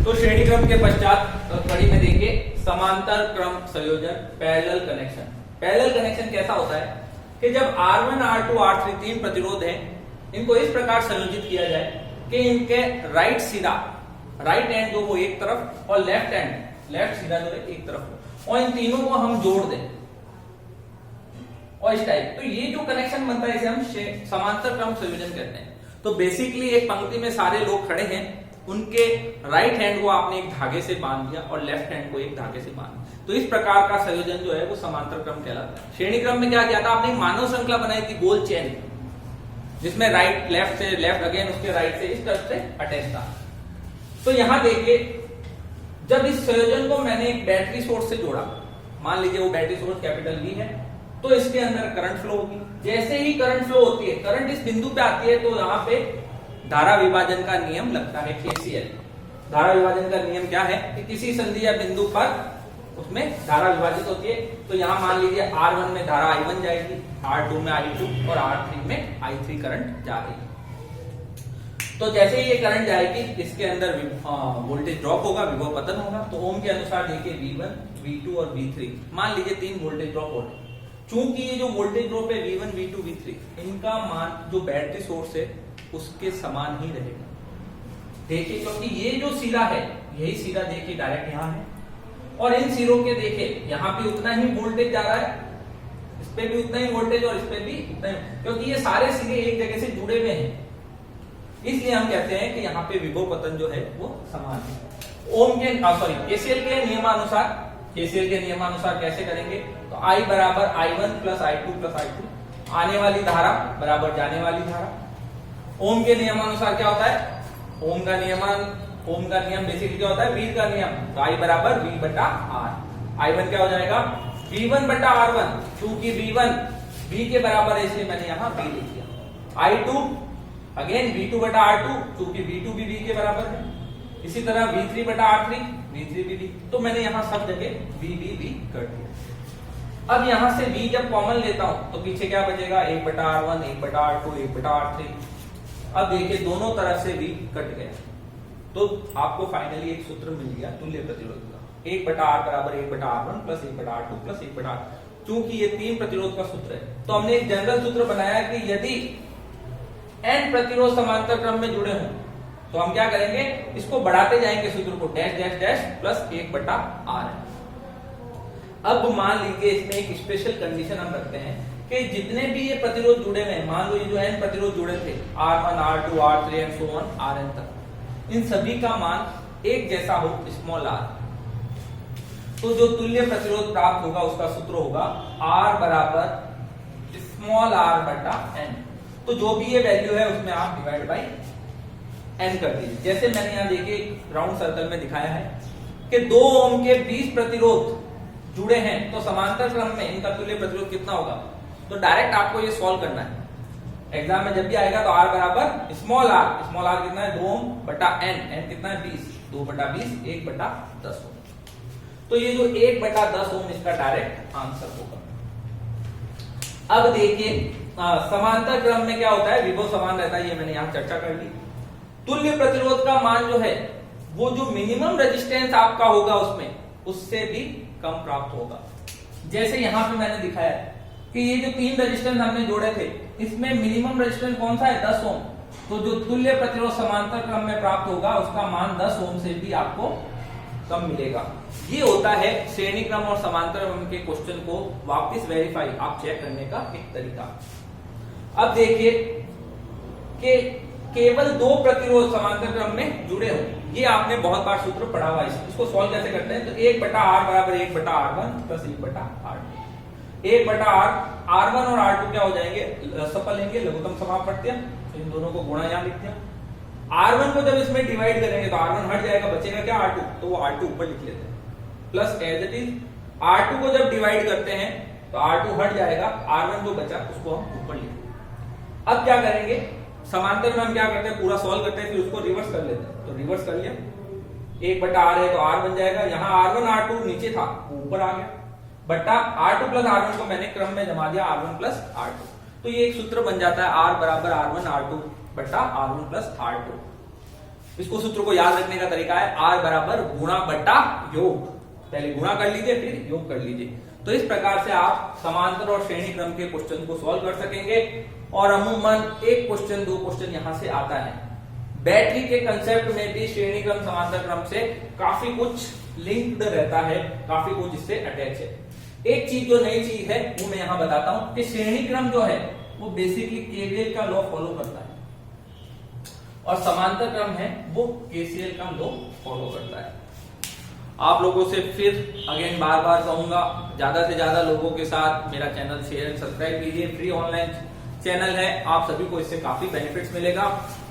तो श्रेणी क्रम के पश्चात कड़ी में देखिए समांतर क्रम संयोजन पैरेलल कनेक्शन। पैरेलल कनेक्शन कैसा होता है कि जब R1, R2, R3 तीन प्रतिरोध हैं, इनको इस प्रकार संयोजित किया जाए कि इनके राइट सिरा, राइट एंड जो वो एक तरफ और लेफ्ट एंड, लेफ्ट सिरा जो है एक तरफ, और इन तीनों को हम जोड़ दें और इस टाइप। तो ये जो कनेक्शन बनता है इसे हम समांतर क्रम संयोजन कहते हैं। तो बेसिकली एक पंक्ति में सारे लोग खड़े हैं, उनके राइट हैंड को आपने एक धागे से बांध दिया और लेफ्ट हैंड को एक धागे से बांध दिया, तो इस प्रकार का संयोजन जो है वो समांतर क्रम कहलाता है। श्रेणी क्रम में क्या किया था आपने, मानव श्रृंखला बनाई थी गोल चेन, जिसमें राइट लेफ्ट से लेफ्ट अगेन उसके राइट से इस तरफ से अटैच था। तो यहां देखिए जब इस संयोजन को मैंने एक बैटरी सोर्स से जोड़ा, मान लीजिए वो बैटरी सोर्स कैपिटल V है, तो इसके अंदर करंट फ्लो होगी। जैसे ही करंट फ्लो होती है, करंट इस बिंदु पे आती है, तो यहाँ पे धारा विभाजन का नियम लगता है KCL। धारा विभाजन का नियम क्या है कि किसी संधि या बिंदु पर उसमें धारा विभाजित होती है। तो यहाँ मान लीजिए R1 में धारा I1 जाएगी, R2 में I2 और R3 में I3 करंट जा रही है। तो जैसे ही ये करंट जाएगी, इसके अंदर वोल्टेज ड्रॉप होगा, विभव पतन होगा। तो ओम के अनुसार देखिए V1, V2 और V3, मान लीजिए तीन वोल्टेज ड्रॉप हो रहे हैं। चूंकि ये जो वोल्टेज ड्रॉप है V1, V2, V3, इनका मान जो बैटरी सोर्स है उसके समान ही रहेगा। देखिए क्योंकि ये जो सिरा है, यही सिरा देखिए डायरेक्ट यहाँ है, और इन सिरों के देखिए यहाँ पे उतना ही वोल्टेज जा रहा है, इस पे भी उतना ही वोल्टेज और इस पे भी उतना ही, क्योंकि ये सारे सिरे एक जगह से जुड़े हुए हैं, इसलिए हम कहते हैं कि यहाँ पे विभव पतन जो है वो समान है। ओम के KCL के नियमानुसार, KCL के नियमानुसार कैसे करेंगे, तो I बराबर I1 plus I2 plus I2, आने वाली धारा बराबर जाने वाली धारा। ओम के नियमानुसार क्या होता है, ओम का नियम बेसिकली क्या होता है, वीर का नियम। तो I बराबर V बटा R। I1 क्या हो जाएगा, V1 बटा R1, क्योंकि V1 V के बराबर है इसलिए मैंने यहाँ V लिख दिया। I2 अगेन V2 बटा R2, क्योंकि V2 भी V के बराबर है। इसी तरह V3 बटा R3, V3 भी V, तो मैंने यहाँ सब जगह V कर दिया। अब यहाँ से V जब कॉमन लेता हूं तो पीछे क्या बचेगा, 1 बटा R1, 1 बटा R2, 1 बटा R3। अब देखिए दोनों तरफ से V कट गया, तो आपको फाइनली एक सूत्र मिल गया तुल्य प्रतिरोध का, 1 बटा R बराबर 1 बटा R1 प्लस 1 बटा R2 प्लस 1 बटा R। चूंकि ये तीन प्रतिरोध का सूत्र है, तो हमने एक जनरल सूत्र बनाया कि यदि n प्रतिरोध समांतर क्रम में जुड़े हों तो हम क्या करेंगे, इसको बढ़ाते जाएंगे सूत्र को, डैश डैश डैश प्लस 1 बटा R है। अब मान लीजिए इसमें एक स्पेशल कंडीशन हम रखते हैं कि जितने भी ये प्रतिरोध जुड़े हुए हैं, मान लो ये जो n प्रतिरोध जुड़े थे R1, R2, R3 and so on Rn तक, इन सभी का मान एक जैसा हो, स्मॉल r, तो जो तुल्य प्रतिरोध प्राप्त होगा उसका सूत्र होगा R बराबर स्मॉल r बटा n। तो जो भी ये वैल्यू है उसमें आप डिवाइड बाई n कर दीजिए। जैसे मैंने यहाँ देखिए राउंड सर्कल में दिखाया है कि 2 ओम के 20 प्रतिरोध जुड़े हैं, तो समांतर क्रम में इनका तुल्य प्रतिरोध कितना होगा, तो डायरेक्ट आपको ये सॉल्व करना है। एग्जाम में जब भी आएगा तो R बराबर स्मॉल r कितना है, 2 ओम बटा n कितना है 20, 2 बटा 20, 1 बटा 10 ओम। तो ये जो 1 बटा 10 ओम इसका डायरेक्ट आंसर होगा। अब देखिए समांतर क्रम में क्या होता है, विभव समान रहता है, ये मैंने यहाँ चर्चा कर ली। तुल्य प्रतिरोध का मान जो है वो जो मिनिमम रेजिस्टेंस आपका होगा उसमें, उससे भी कम प्राप्त होगा। जैसे यहाँ पे मैंने दिखाया है कि ये जो तीन रेजिस्टेंस हमने जोड़े थे, इसमें मिनिमम रेजिस्टेंस कौन सा है, 10 ओम। तो जो तुल्य प्रतिरोध समांतर क्रम में प्राप्त होगा उसका मान 10 ओम से भी आपको कम मिलेगा। ये होता है श्रेणी क्रम और समांतर क्रम के क्वेश्चन को वापस वेरीफाई, आप चेक करने का एक तरीका। अब देखिए कि केवल 2 प्रतिरोध समांतर क्रम में जुड़े हो, ये आपने बहुत बार सूत्र पढ़ा हुआ है। इसको सॉल्व कैसे करते हैं, तो 1 बटा R बराबर 1 बटा R1 प्लस 1 बटा R2। 1 बटा R1 और R2 क्या हो जाएंगे, सफल लेंगे, लघुत्तम समापत्य, तो इन दोनों को गुणा यहाँ लिख दिया। R1 को जब इसमें डिवाइड करेंगे तो R1 हट जाएगा, बचेगा क्या R2, तो वो R2 ऊपर लिख लेते हैं, plus as it is R2 को जब डिवाइड करते हैं तो R2 हट जाएगा, R1 जो बचा उसको हम ऊपर लिखेंगे। अब क्या करेंगे, समांतर में हम क्या करते हैं, पूरा सॉल्व करते हैं, फिर उसको रिवर्स कर लेते हैं। तो रिवर्स कर लिया, 1 बटा R है तो R बन जाएगा, यहाँ R1 R2 नीचे था वो ऊपर आ गया, बटा R2 प्लस R1 को मैंने क्रम में जमा दिया, R1 प्लस R2। तो ये एक सूत्र बन जाता है R बराबर R1 R2 बटा R1 प्लस R2। इसको सूत्र को याद रखने का तरीका है R बराबर गुणा बटा योग। पहले गुणा कर लीजिए फिर योग कर लीजिए। तो इस प्रकार से आप समांतर और श्रेणी क्रम के क्वेश्चन को सॉल्व कर सकेंगे। और अमूमन एक क्वेश्चन 2 क्वेश्चन यहां से आता है। बैटरी के कंसेप्ट में भी श्रेणी क्रम समांतर क्रम से काफी कुछ लिंक्ड रहता है, काफी कुछ इससे अटैच है। एक चीज जो नई चीज है वो मैं यहां बताता हूं कि श्रेणी क्रम जो है वो बेसिकली केवीएल का लॉ फॉलो करता है और समांतर क्रम है वो केसीएल का लॉ फॉलो करता है। आप लोगों से फिर अगेन बार बार कहूंगा, ज्यादा से ज्यादा लोगों के साथ मेरा चैनल शेयर एंड सब्सक्राइब कीजिए। फ्री ऑनलाइन चैनल है, आप सभी को इससे काफी बेनिफिट्स मिलेगा।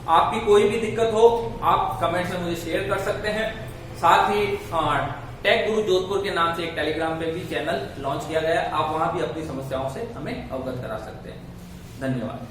आपकी कोई भी दिक्कत हो आप कमेंट में मुझे शेयर कर सकते हैं। साथ ही टेक गुरु जोधपुर के नाम से एक टेलीग्राम पे भी चैनल लॉन्च किया गया, आप वहां भी अपनी समस्याओं से हमें अवगत करा सकते हैं। धन्यवाद।